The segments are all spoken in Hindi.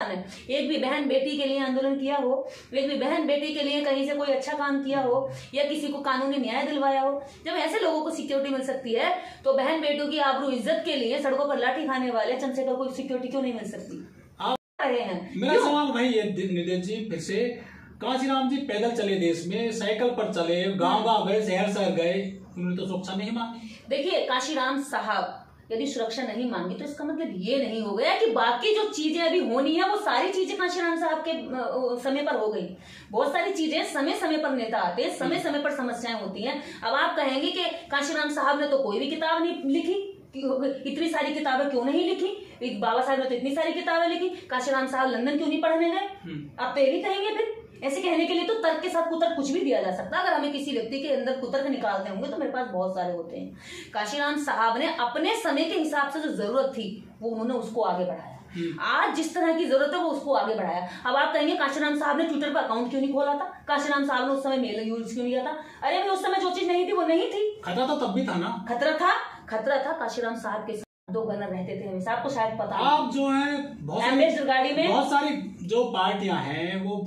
है। एक भी बहन बेटी के लिए आंदोलन किया हो, एक भी बहन बेटी के लिए कहीं से कोई अच्छा काम किया हो या किसी को कानूनी न्याय दिलवाया हो? जब ऐसे लोगों को सिक्योरिटी मिल सकती है तो बहन बेटों की आबरू इज्जत के लिए सड़कों पर लाठी खाने वाले चंद्रशेखर को सिक्योरिटी क्यों नहीं मिल सकती? आप रहे हैं। मेरा सवाल भाई ये निर्देश जी, फिर से काशीराम जी पैदल चले, देश में साइकिल पर चले, गांव गांव गए, शहर शहर गए, उन्होंने तो सुरक्षा नहीं मांगी। देखिए काशीराम साहब यदि सुरक्षा नहीं मांगी तो इसका मतलब ये नहीं हो गया कि बाकी जो चीजें अभी होनी है वो सारी चीजें काशीराम साहब के समय पर हो गई। बहुत सारी चीजें समय समय पर नेता आते हैं, समय समय पर समस्याएं होती हैं। अब आप कहेंगे कि काशीराम साहब ने तो कोई भी किताब नहीं लिखी, इतनी सारी किताबें क्यों नहीं लिखी? बाबा साहब ने तो इतनी सारी किताबें लिखी, काशीराम साहब लंदन क्यों नहीं पढ़ने गए? आप तो यही कहेंगे। फिर ऐसे कहने के लिए तो तर्क के साथ कुतर्क कुछ भी दिया जा सकता है। अगर हमें किसी व्यक्ति के अंदर कुतर्क निकालते होंगे तो मेरे पास बहुत सारे होते हैं। काशीराम साहब ने अपने समय के हिसाब से जो जरूरत थी वो उन्होंने उसको आगे बढ़ाया। आज जिस तरह की जरूरत है वो उसको आगे बढ़ाया। अब आप कहेंगे काशीराम साहब ने ट्विटर पर अकाउंट क्यों नहीं खोला था? काशीराम साहब ने उस समय मेल यूज क्यों नहीं किया था? अरे भाई उस समय जो चीज नहीं थी वो नहीं थी। खतरा तो तब भी था ना। खतरा था। काशीराम साहब के साथ 2 गनर रहते थे हमेशा, आपको शायद पता। आप जो है बहुत सारी जो पार्टियां हैं वो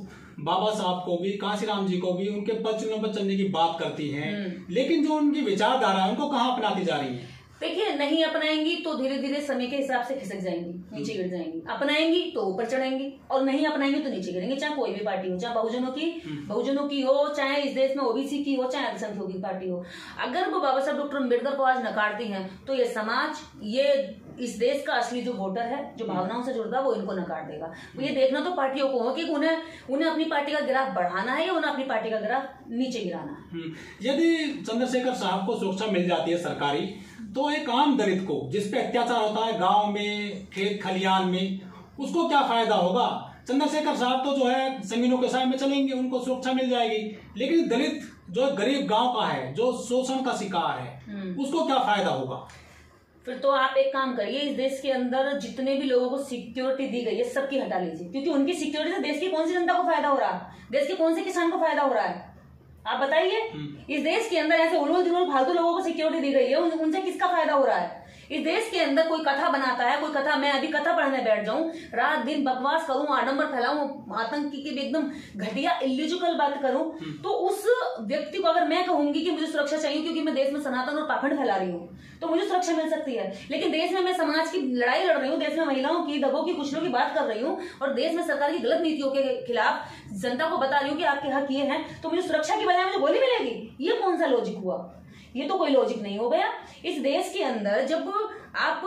बाबा साहब को भी, काशीराम जी को भी उनके पचनों पर चलने की बात करती हैं, लेकिन जो उनकी विचारधारा है उनको कहाँ अपनाती जा रही है? देखिए नहीं अपनाएंगी तो धीरे धीरे समय के हिसाब से खिसक जाएंगी, नीचे गिर जाएंगी। अपनाएंगी तो ऊपर चढ़ेंगी और नहीं अपनाएंगी तो नीचे गिरेंगे। चाहे कोई भी पार्टी हो, चाहे बहुजनों की हो, चाहे इस देश में ओबीसी की हो, चाहे अल्पसंख्यकों की पार्टी हो। अगर वो बाबा साहब डॉक्टर अम्बेडकर को आज नकारती हैं तो ये समाज, ये इस देश का असली जो वोटर है, जो भावनाओं से जुड़ता है, वो इनको नकार देगा। तो ये देखना तो पार्टियों को हो कि उन्हें अपनी पार्टी का ग्राफ बढ़ाना है या उन्हें अपनी पार्टी का ग्राफ नीचे गिराना है। यदि चंद्रशेखर साहब को सुरक्षा मिल जाती है सरकारी, तो एक आम दलित को जिसपे अत्याचार होता है गांव में, खेत खलियान में, उसको क्या फायदा होगा? चंद्रशेखर साहब तो जो है जमीनों के साथ में चलेंगे, उनको सुरक्षा मिल जाएगी, लेकिन दलित जो गरीब गांव का है, जो शोषण का शिकार है, उसको क्या फायदा होगा? फिर तो आप एक काम करिए, इस देश के अंदर जितने भी लोगों को सिक्योरिटी दी गई है सबकी हटा लीजिए, क्योंकि उनकी सिक्योरिटी से देश की कौन सी जनता को फायदा हो रहा है? देश के कौन से किसान को फायदा हो रहा है? आप बताइए। इस देश के अंदर ऐसे उलूल फालतू लोगों को सिक्योरिटी दी गई है, उनसे किसका फायदा हो रहा है? इस देश के अंदर कोई कथा बनाता है, कोई कथा, मैं अभी कथा पढ़ने बैठ जाऊं, रात दिन बकवास करूं, आडंबर फैलाऊं, आतंकी की एकदम घटिया इल्लिजिकल बात करूं, तो उस व्यक्ति को अगर मैं कहूंगी कि मुझे सुरक्षा चाहिए क्योंकि मैं देश में सनातन और पाखंड फैला रही हूँ, तो मुझे सुरक्षा मिल सकती है। लेकिन देश में मैं समाज की लड़ाई लड़ रही हूँ, देश में महिलाओं की, दबों की, कुचलों की बात कर रही हूँ और देश में सरकार की गलत नीतियों के खिलाफ जनता को बता रही हूँ कि आपके हक ये हैं, तो मुझे सुरक्षा की बजाय मुझे गोली मिलेगी? ये कौन सा लॉजिक हुआ? ये तो कोई लॉजिक नहीं हो गया। इस देश के अंदर जब आप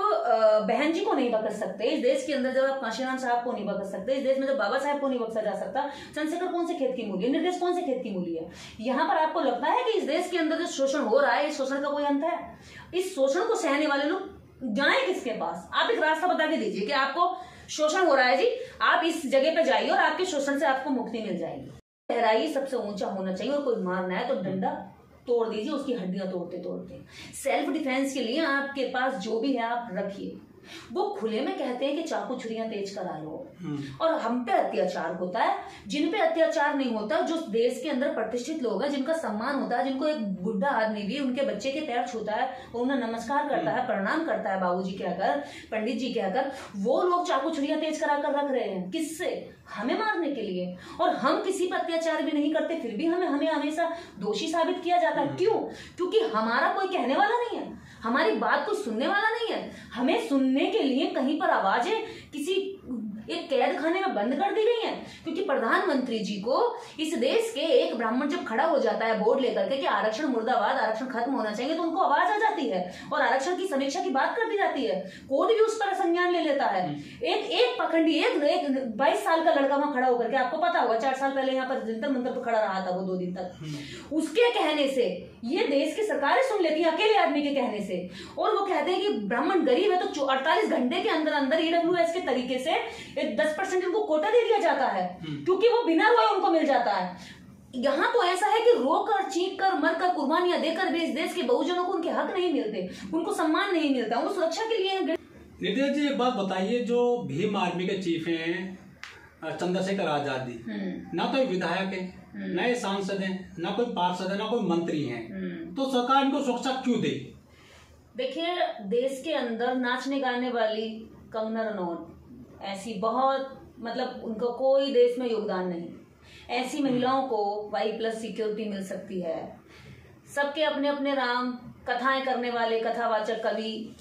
बहन जी को नहीं बख्श सकते, इस देश के अंदर जब आप काशीराम साहब को नहीं बख्श सकते, इस देश में जब बाबा साहब को नहीं बख्शा जा सकता, चंद्रशेखर कौन से खेत की मूली है? निर्देश कौन से खेत की मूली है? यहाँ पर आपको लगता है कि इस देश के अंदर जो शोषण हो रहा है, इस शोषण का कोई अंत है? इस शोषण को सहने वाले लोग जाए किसके पास? आप एक रास्ता बता के दीजिए कि आपको शोषण हो रहा है जी, आप इस जगह पे जाइए और आपके शोषण से आपको मुक्ति मिल जाएगी। गहराई सबसे ऊंचा होना चाहिए और कोई मारना है तो डंडा तोड़ दीजिए, उसकी हड्डियां तोड़ते तोड़ते। सेल्फ डिफेंस के लिए आपके पास जो भी है आप रखिए। वो खुले में कहते हैं कि चाकू छुरियां तेज करा लो, और हम पे अत्याचार होता है। जिन पे अत्याचार नहीं होता, जो देश के अंदर प्रतिष्ठित लोग हैं, जिनका सम्मान होता है, जिनको एक बुढ़ा आदमी भी उनके बच्चे के पैर छूता है और उन्हें नमस्कार करता है, प्रणाम करता है, बाबूजी कहकर, पंडित जी कहकर, वो लोग चाकू छुरियां तेज करा कर रख रहे हैं। किससे? हमें मारने के लिए। और हम किसी पर अत्याचार भी नहीं करते, फिर भी हमें हमेशा दोषी साबित किया जाता है। क्यों? क्योंकि हमारा कोई कहने वाला नहीं है, हमारी बात कोई सुनने वाला नहीं है। हमें सुनने के लिए कहीं पर आवाजें किसी एक कैद खाने में बंद कर दी गई है, क्योंकि प्रधानमंत्री जी को इस देश के एक ब्राह्मण जब खड़ा हो जाता है बोर्ड लेकर के कि आरक्षण मुर्दाबाद, आरक्षण खत्म होना चाहिए, तो उनको आवाज आ जाती है और आरक्षण की समीक्षा की बात कर दी जाती है। कोर्ट भी उस पर संज्ञान ले लेता है। एक पखंडी, एक 22 साल का लड़का वहां खड़ा होकर के, आपको पता होगा 4 साल पहले यहाँ पर जंतर मंतर पर खड़ा रहा था वो 2 दिन तक, उसके कहने से ये देश की सरकारें सुन लेती है, अकेले आदमी के कहने से। और वो कहते हैं कि ब्राह्मण गरीब है तो 48 घंटे के अंदर अंदर ईडब्ल्यूएस के तरीके से 10% उनको कोटा दे दिया जाता है, क्योंकि वो बिना रोए उनको मिल जाता है। यहाँ तो ऐसा है कि रोकर, चीख कर, मर कर, कुर्बानियां देकर भी इस देश के बहुजनों को उनके हक नहीं मिलते, उनको सम्मान नहीं मिलता, उनको सुरक्षा के लिए। नितिन जी एक बात बताइए, जो भीम आर्मी के चीफ हैं चंद्रशेखर आजादी, ना तो विधायक है, ना ये सांसद है, ना कोई पार्षद है, ना कोई मंत्री है, तो सरकार इनको सुरक्षा क्यों दे? देखिए, देश के अंदर नाचने गाने वाली कंगना रनौत, ऐसी बहुत मतलब उनका कोई देश में योगदान नहीं। ऐसी महिलाओं को Y+ सिक्योरिटी मिल सकती है। सबके अपने अपने राम, कथाएं करने वाले कथावाचक कवि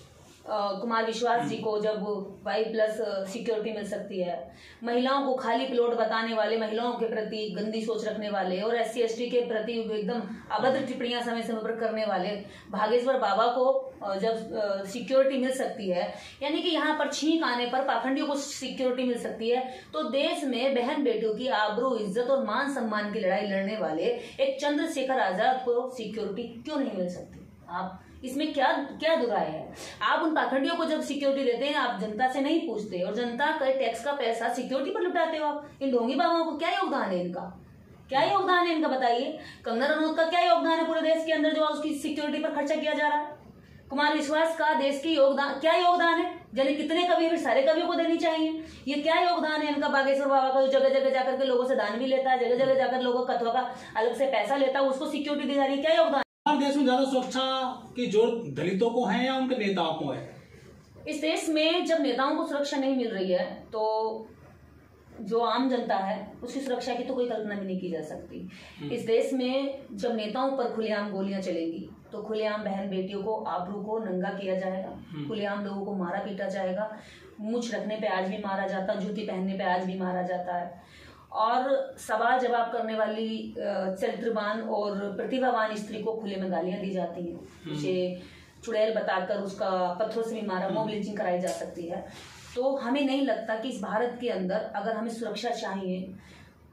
कुमार विश्वास जी को जब Y+ सिक्योरिटी मिल सकती है, महिलाओं को खाली प्लॉट बताने वाले, महिलाओं के प्रति गंदी सोच रखने वाले और SC ST के प्रति एकदम अभद्र टिप्पणियां समय समय पर करने वाले भागेश्वर बाबा को जब सिक्योरिटी मिल सकती है, यानी कि यहाँ पर छींक आने पर पाखंडियों को सिक्योरिटी मिल सकती है, तो देश में बहन बेटियों की आबरू, इज्जत और मान सम्मान की लड़ाई लड़ने वाले एक चंद्रशेखर आजाद को सिक्योरिटी क्यों नहीं मिल सकती? आप इसमें क्या क्या दुराय है? आप उन पाखंडियों को जब सिक्योरिटी देते हैं, आप जनता से नहीं पूछते और जनता का टैक्स का पैसा सिक्योरिटी पर लुटाते हो आप। इन ढोंगी बाबाओं को क्या योगदान है इनका? क्या योगदान है इनका बताइए? कंगना रनौत का क्या योगदान है पूरे देश के अंदर जो उसकी सिक्योरिटी पर खर्चा किया जा रहा है? कुमार विश्वास का देश की योगदान क्या योगदान है? यानी कितने कवि, फिर सारे कवियों को देनी चाहिए। ये क्या योगदान है इनका? बागेश्वर बाबा का जो जगह जगह जाकर के लोगों से दान भी लेता है, जगह जगह जाकर लोगों का कथवा का अलग से पैसा लेता है, उसको सिक्योरिटी दी जा रही है, क्या योगदान? हमारे देश में ज्यादा सुरक्षा की जरूरत दलितों को है या उनके नेताओं को है? इस देश में जब नेताओं को सुरक्षा नहीं मिल रही है तो जो आम जनता है उसकी सुरक्षा की तो कोई कल्पना भी नहीं की जा सकती। इस देश में जब नेताओं पर खुलेआम गोलियां चलेंगी तो खुलेआम बहन बेटियों को, आबरू को नंगा किया जाएगा, खुलेआम लोगों को मारा पीटा जाएगा। मूछ रखने पे आज भी मारा जाता, जूती पहनने पे आज भी मारा जाता है, और सवाल जवाब करने वाली चरित्रवान और प्रतिभावान स्त्री को खुले में गालियां दी जाती हैं। उसे चुड़ैल बताकर उसका पत्थरों से भी मारा, मॉब लिंचिंग कराई जा सकती है। तो हमें नहीं लगता कि इस भारत के अंदर अगर हमें सुरक्षा चाहिए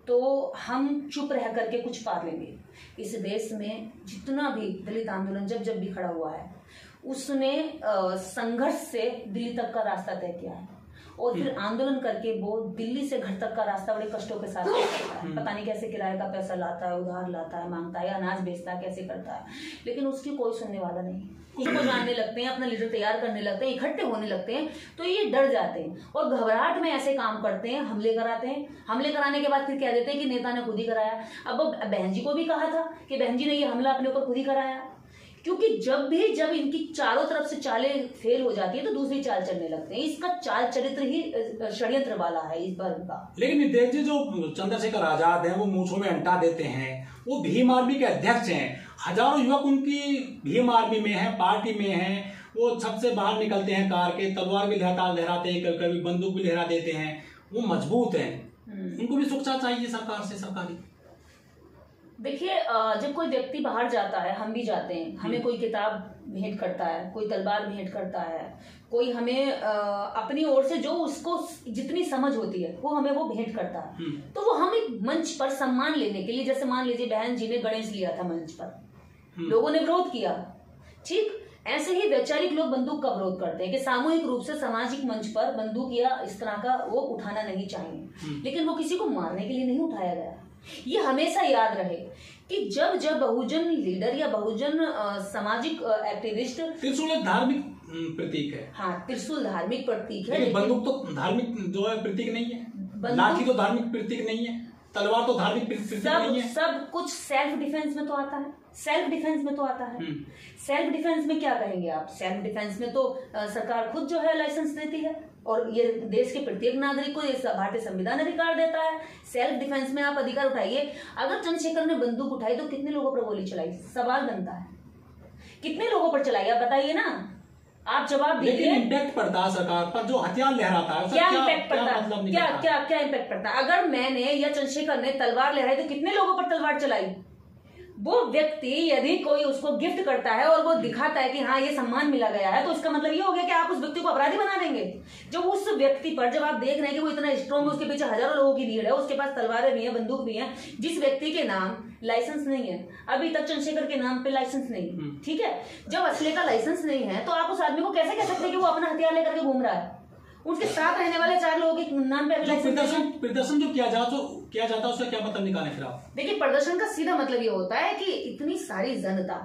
तो हम चुप रह करके कुछ पा लेंगे। इस देश में जितना भी दलित आंदोलन जब भी खड़ा हुआ है उसने संघर्ष से दिल्ली तक का रास्ता तय किया है और फिर आंदोलन करके वो दिल्ली से घर तक का रास्ता बड़े कष्टों के साथ करता है। पता नहीं कैसे किराए का पैसा लाता है, उधार लाता है, मांगता है, अनाज बेचता है, कैसे करता है, लेकिन उसकी कोई सुनने वाला नहीं। उसको जानने लगते हैं, अपना लीडर तैयार करने लगते हैं, इकट्ठे होने लगते हैं तो ये डर जाते हैं और घबराहट में ऐसे काम करते हैं, हमले कराते हैं। हमले कराने के बाद फिर कह देते हैं कि नेता ने खुद ही कराया। अब बहन जी को भी कहा था कि बहन जी ने ये हमला अपने ऊपर खुद ही कराया, क्योंकि जब इनकी चारों तरफ से चालें फेल हो जाती है तो दूसरी चाल चलने लगते हैं। इसका चाल चरित्र ही षड्यंत्र वाला है इस बार का। लेकिन नितेश जी, जो चंद्रशेखर आजाद हैं वो मूंछों में अंटा देते हैं, वो भीम आर्मी के अध्यक्ष हैं, हजारों युवक उनकी भीम आर्मी में है, पार्टी में है, वो सबसे बाहर निकलते हैं कार के, तलवार भी लहराते हैं, कभी बंदूक भी लहरा देते हैं, वो मजबूत हैं। उनको भी सुरक्षा चाहिए सरकार से, सरकारी। देखिए, जब कोई व्यक्ति बाहर जाता है, हम भी जाते हैं, हमें कोई किताब भेंट करता है, कोई तलवार भेंट करता है, कोई हमें अपनी ओर से जो उसको जितनी समझ होती है वो हमें वो भेंट करता है, तो वो हम एक मंच पर सम्मान लेने के लिए, जैसे मान लीजिए बहन जी ने गणेश लिया था मंच पर, लोगों ने विरोध किया, ठीक ऐसे ही वैचारिक लोग बंदूक का विरोध करते हैं कि सामूहिक रूप से सामाजिक मंच पर बंदूक या इस तरह का वो उठाना नहीं चाहिए, लेकिन वो किसी को मारने के लिए नहीं उठाया गया। ये हमेशा याद रहे कि जब बहुजन लीडर या बहुजन सामाजिक एक्टिविस्ट, त्रिशूल एक धार्मिक प्रतीक है। हाँ, त्रिशूल धार्मिक प्रतीक है, बंदूक तो धार्मिक जो है प्रतीक नहीं है, लाठी तो धार्मिक प्रतीक नहीं है, तलवार तो धार्मिक प्रतीक नहीं है। सब कुछ सेल्फ डिफेंस में तो आता है, सेल्फ डिफेंस में तो आता है। सेल्फ डिफेंस में क्या कहेंगे आप? सेल्फ डिफेंस में तो सरकार खुद जो है लाइसेंस देती है और ये देश के प्रत्येक नागरिक को ये भारतीय संविधान अधिकार देता है। सेल्फ डिफेंस में आप अधिकार उठाइए। अगर चंद्रशेखर ने बंदूक उठाई तो कितने लोगों पर गोली चलाई? सवाल बनता है, कितने लोगों पर चलाई? आप बताइए ना, आप जवाब दीजिए। लेकिन इम्पैक्ट पड़ता है सरकार पर, जो हथियार लहराता है क्या इम्पैक्ट पड़ता है? मतलब क्या इम्पैक्ट पड़ता है? अगर मैंने या चंद्रशेखर ने तलवार लहराई तो कितने लोगों पर तलवार चलाई? वो व्यक्ति यदि कोई उसको गिफ्ट करता है और वो दिखाता है कि हाँ ये सम्मान मिला गया है, तो इसका मतलब ये हो गया कि आप उस व्यक्ति को अपराधी बना देंगे। जो उस व्यक्ति पर, जब आप देख रहे हैं कि वो इतना स्ट्रॉन्ग है, उसके पीछे हजारों लोगों की भीड़ है, उसके पास तलवारें भी हैं, बंदूक भी है, जिस व्यक्ति के नाम लाइसेंस नहीं है, अभी तक चंद्रशेखर के नाम पे लाइसेंस नहीं, ठीक है, जब असले का लाइसेंस नहीं है तो आप उस आदमी को कैसे कह सकते हैं कि वो अपना हथियार लेकर के घूम रहा है? उसके साथ रहने वाले 4 लोगों के नाम पे प्रदर्शन जो किया जाता है उसका क्या मतलब निकालें फिर आप? देखिए, प्रदर्शन का सीधा मतलब ये होता है कि इतनी सारी जनता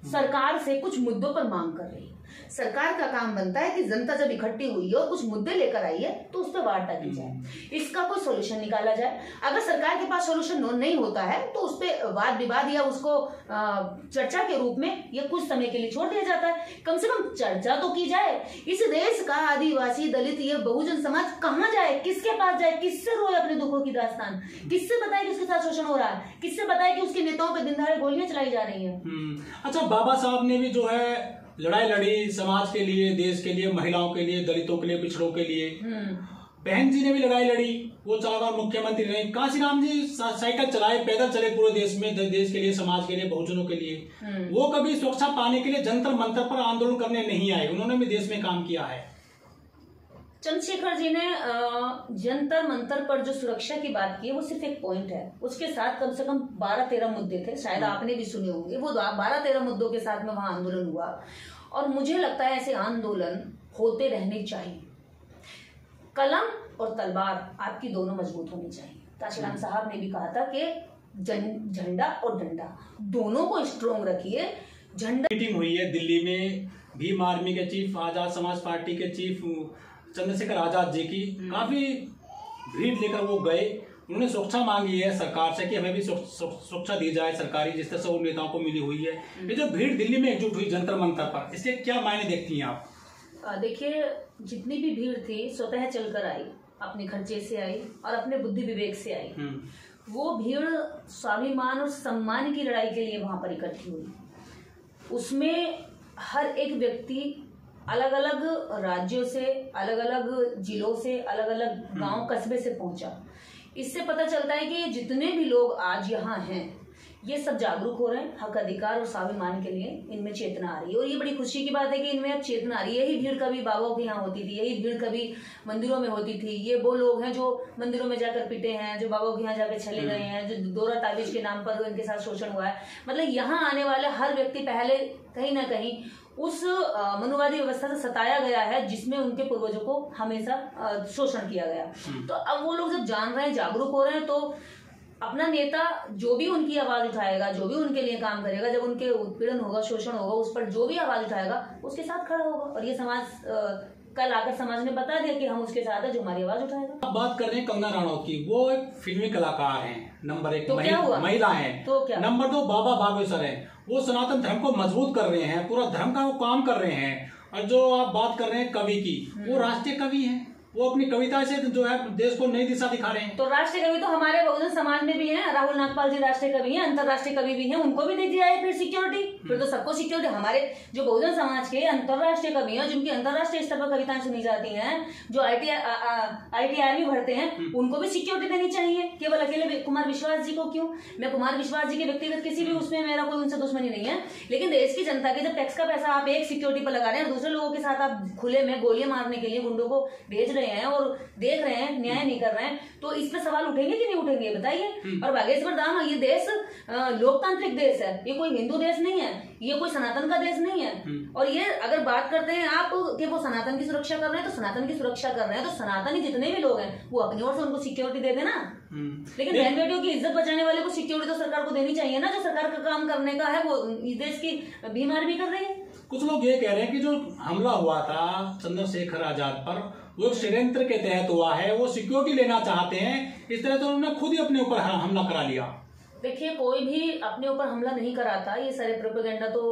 सरकार से कुछ मुद्दों पर मांग कर रही है, सरकार का काम बनता है कि जनता जब इकट्ठी हुई है और कुछ मुद्दे लेकर आई है तो उस पर वार्ता की जाए, इसका कोई सोल्यूशन निकाला जाए। अगर सरकार के पास सोल्यूशन नहीं होता है तो उस पर वाद विवाद या उसको चर्चा के रूप में ये कुछ समय के लिए छोड़ दिया जाता है। कम से कम चर्चा तो की जाए। इस देश का आदिवासी, दलित, ये बहुजन समाज कहाँ जाए, किसके पास जाए, किससे रोए अपने दुखों की दास्तान, किससे बताए कि उसके साथ शोषण हो रहा है, किससे बताए कि उसके नेताओं पर दिन दहाड़े गोलियां चलाई जा रही है। अच्छा, बाबा साहब ने भी जो है लड़ाई लड़ी समाज के लिए, देश के लिए, महिलाओं के लिए, दलितों के लिए, पिछड़ों के लिए। बहन जी ने भी लड़ाई लड़ी, वो 4 बार मुख्यमंत्री रहे। कांशीराम जी साइकिल चलाए, पैदल चले पूरे देश में, देश के लिए, समाज के लिए, बहुजनों के लिए। वो कभी सुरक्षा पाने के लिए जंतर मंतर पर आंदोलन करने नहीं आए, उन्होंने भी देश में काम किया है। चंद्रशेखर जी ने जंतर मंतर पर जो सुरक्षा की बात की है वो सिर्फ एक पॉइंट है, उसके साथ कम से कम 12-13 मुद्दे थे, शायद आपने भी सुने होंगे। वो 12-13 मुद्दों के साथ में वहां आंदोलन हुआ और मुझे लगता है ऐसे आंदोलन होते रहने चाहिए। कलम और तलवार आपकी दोनों मजबूत होनी चाहिए। काशीराम साहब ने भी कहा था कि झंडा और डंडा दोनों को स्ट्रोंग रखिए। झंडा मीटिंग हुई है दिल्ली में, भीम आर्मी के चीफ, आजाद समाज पार्टी के चीफ चंद्रशेखर आजाद जी की काफी भीड़ लेकर वो गए। उन्होंने सुरक्षा मांगी है सरकार से कि हमें भी सुरक्षा दी जाए सरकारी, जिस तरह से उन नेताओं को मिली हुई है। ये जो भीड़ दिल्ली में एकजुट हुई जंतर मंतर पर, इसके क्या मायने देखती हैं आप? देखिए, जितनी भी भीड़ थी स्वतः चलकर आई, अपने खर्चे से आई और अपने बुद्धि विवेक से आई। वो भीड़ स्वाभिमान और सम्मान की लड़ाई के लिए वहां पर इकट्ठी हुई। उसमें हर एक व्यक्ति अलग अलग राज्यों से, अलग अलग जिलों से, अलग अलग गांव कस्बे से पहुंचा। इससे पता चलता है कि जितने भी लोग आज यहाँ हैं ये सब जागरूक हो रहे हैं, हक अधिकार और स्वाभिमान के लिए इनमें चेतना आ रही है। और ये बड़ी खुशी की बात है कि इनमें अब चेतना आ रही है। यही भीड़ कभी बाबाओं के यहाँ होती थी, यही भीड़ कभी मंदिरों में होती थी। ये वो लोग हैं जो मंदिरों में जाकर पिटे हैं, जो बाबाओं के यहाँ जाकर चले गए हैं, जो दोहरा ताबीज के नाम पर इनके साथ शोषण हुआ है। मतलब यहाँ आने वाले हर व्यक्ति पहले कहीं ना कहीं उस मनुवादी व्यवस्था से सताया गया है जिसमें उनके पूर्वजों को हमेशा शोषण किया गया। तो अब वो लोग जब जान रहे हैं, जागरूक हो रहे हैं, तो अपना नेता जो भी उनकी आवाज उठाएगा, जो भी उनके लिए काम करेगा, जब उनके उत्पीड़न होगा, शोषण होगा, उस पर जो भी आवाज उठाएगा उसके साथ खड़ा होगा। और ये समाज कल आकर समाज ने बता दिया कि हम उसके साथ है जो हमारी आवाज उठाएगा। अब बात कर रहे हैं कंगना रनौत की, वो एक फिल्मी कलाकार हैं, नंबर 1 तो महिला हैं, तो क्या? नंबर 2 बाबा बागेश्वर हैं। वो सनातन धर्म को मजबूत कर रहे हैं, पूरा धर्म का वो काम कर रहे हैं। और जो आप बात कर रहे हैं कवि की, वो राष्ट्रीय कवि हैं, वो अपनी कविता से जो है देश को नई दिशा दिखा रहे हैं। तो राष्ट्रीय कवि तो हमारे बहुजन समाज में भी हैं। राहुल नागपाल जी राष्ट्रीय कवि हैं, अंतर्राष्ट्रीय कवि भी हैं, उनको भी दे दिया है फिर सिक्योरिटी। फिर तो सबको सिक्योरिटी। हमारे जो बहुजन समाज के अंतर्राष्ट्रीय कवि हैं, जिनकी अंतर्राष्ट्रीय स्तर पर कविताएं सुनी जाती हैं, जो ITR भी भरते हैं, उनको भी सिक्योरिटी देनी चाहिए। केवल अकेले कुमार विश्वास जी को क्यों? मैं कुमार विश्वास जी के व्यक्तिगत किसी भी उसमें मेरा कोई उनसे दुश्मनी नहीं है, लेकिन देश की जनता के जब टैक्स का पैसा आप एक सिक्योरिटी पर लगा रहे हैं, दूसरे लोगों के साथ आप खुले में गोलियां मारने के लिए गुंडों को भेज रहे हैं और देख रहे हैं, न्याय नहीं कर रहे हैं, तो इस पे सवाल उठेंगे कि नहीं उठेंगे बताइए। और बागेश्वर धाम, ये देश लोकतांत्रिक देश है, ये कोई हिंदू देश नहीं है, ये कोई सनातन का देश नहीं है। और ये अगर बात करते हैं आप कि वो सनातन की सुरक्षा कर रहे हैं, तो सनातन की सुरक्षा कर रहे हैं, तो सनातनी जितने भी लोग हैं वो अपनी ओर से उनको सिक्योरिटी दे देना। लेकिन बहन बेटियों की इज्जत बचाने वाले को सिक्योरिटी तो सरकार को देनी चाहिए ना। जो सरकार का काम करने का है वो इस देश की बीमार भी कर रही है। कुछ लोग ये कह रहे हैं कि जो हमला हुआ था चंद्रशेखर आजाद पर, वो षड्यंत्र के तहत हुआ है, वो सिक्योरिटी लेना चाहते हैं, इस तरह तो उन्होंने खुद ही अपने ऊपर हमला करा लिया। देखिए, कोई भी अपने ऊपर हमला नहीं कराता। ये सारे प्रोपेगेंडा तो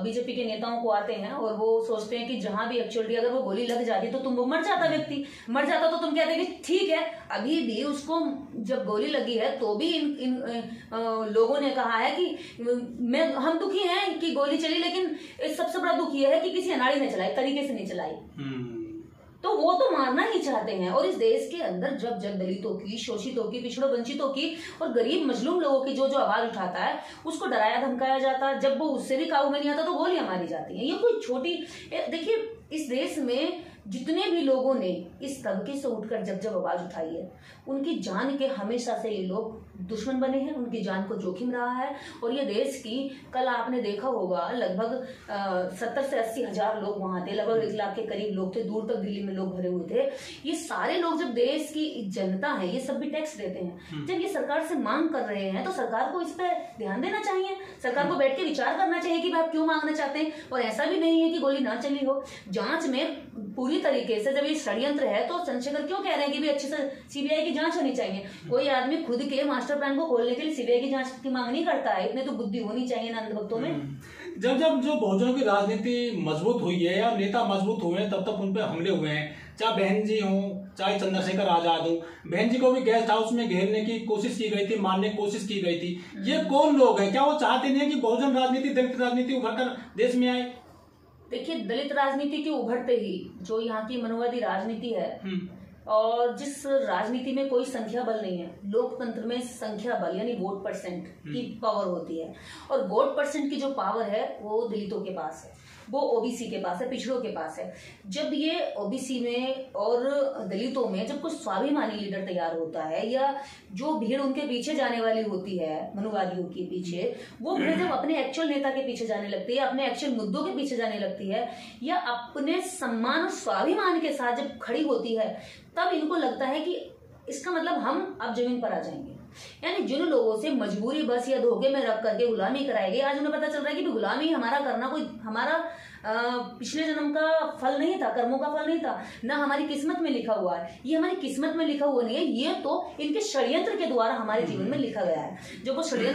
बीजेपी के नेताओं को आते हैं और वो सोचते हैं कि जहां भी एक्चुअली अगर वो गोली लग जाती तो तुम, वो मर जाता व्यक्ति, मर जाता तो तुम कहते कि ठीक है, अभी भी उसको जब गोली लगी है तो भी इन लोगों ने कहा है कि हम दुखी हैं कि गोली चली, लेकिन सबसे बड़ा दुख ये है कि किसी अनाड़ी ने चलाई, तरीके से नहीं चलाई। तो वो तो मारना ही चाहते हैं। और इस देश के अंदर जब जब दलितों की, शोषितों की, पिछड़ों वंचितों की और गरीब मजलूम लोगों की जो जो आवाज उठाता है उसको डराया धमकाया जाता है। जब वो उससे भी काबू में नहीं आता तो गोलियां मारी जाती हैं। ये कोई छोटी, देखिए इस देश में जितने भी लोगों ने इस तबके से उठकर जब आवाज उठाई है, उनकी जान के हमेशा से ये लोग दुश्मन बने हैं, उनकी जान को जोखिम रहा है। और ये देश की, कल आपने देखा होगा लगभग 70 से 80 हजार लोग वहां थे, लगभग 1 लाख के करीब लोग थे, दूर तक दिल्ली में लोग भरे हुए थे। ये सारे लोग, जब देश की जनता है, ये सब भी टैक्स देते हैं, जब ये सरकार से मांग कर रहे हैं तो सरकार को इस पर ध्यान देना चाहिए। सरकार को बैठ के विचार करना चाहिए कि आप क्यों मांगना चाहते हैं। और ऐसा भी नहीं है कि गोली ना चली हो। जांच में पूरी तरीके से, जब ये षड्यंत्र है तो चंद्रशेखर क्यों कह रहे हैं कि भी अच्छे से सीबीआई की जांच होनी चाहिए। कोई आदमी खुद के मास्टर प्लान को खोलने के लिए सीबीआई की जांच की मांग नहीं करता है। इतने तो बुद्धि होनी चाहिए ना अंधभक्तों में। जब जो बहुजनों की राजनीति मजबूत हुई है या नेता मजबूत हुए हैं, तब तक उन पे हमले हुए हैं। चाहे बहन जी हों, चाहे चंद्रशेखर आजाद हो, बहन जी को भी गेस्ट हाउस में घेरने की कोशिश की गई थी, मारने की कोशिश की गई थी। ये कौन लोग हैं? क्या वो चाहते नहीं है कि बहुजन राजनीति, दलित राजनीति उभर कर देश में आए? देखिए, दलित राजनीति के उभरते ही जो यहाँ की मनोवादी राजनीति है, और जिस राजनीति में कोई संख्या बल नहीं है, लोकतंत्र में संख्या बल यानी वोट परसेंट की पावर होती है। और वोट परसेंट की जो पावर है वो दलितों के पास है, वो ओबीसी के पास है, पिछड़ों के पास है। जब ये ओबीसी में और दलितों में जब कुछ स्वाभिमानी लीडर तैयार होता है, या जो भीड़ उनके पीछे जाने वाली होती है, मनुवादियों के पीछे, वो भीड़ जब अपने एक्चुअल नेता के पीछे जाने लगती है, अपने एक्चुअल मुद्दों के पीछे जाने लगती है, या अपने सम्मान और स्वाभिमान के साथ जब खड़ी होती है, तब इनको लगता है कि इसका मतलब हम अब जमीन पर आ जाएंगे। यानी जिन लोगों से मजबूरी बस या धोखे में रख करके गुलामी कराई गई, आज उन्हें पता चल रहा है कि गुलामी हमारा करना कोई हमारा पिछले जन्म का फल नहीं था, कर्मों का फल नहीं था, ना हमारी किस्मत में लिखा हुआ है। ये हमारी किस्मत में लिखा हुआ नहीं है, ये तो इनके षड्यंत्र के द्वारा हमारे जीवन में लिखा गया है। जो वो षड्यंत्र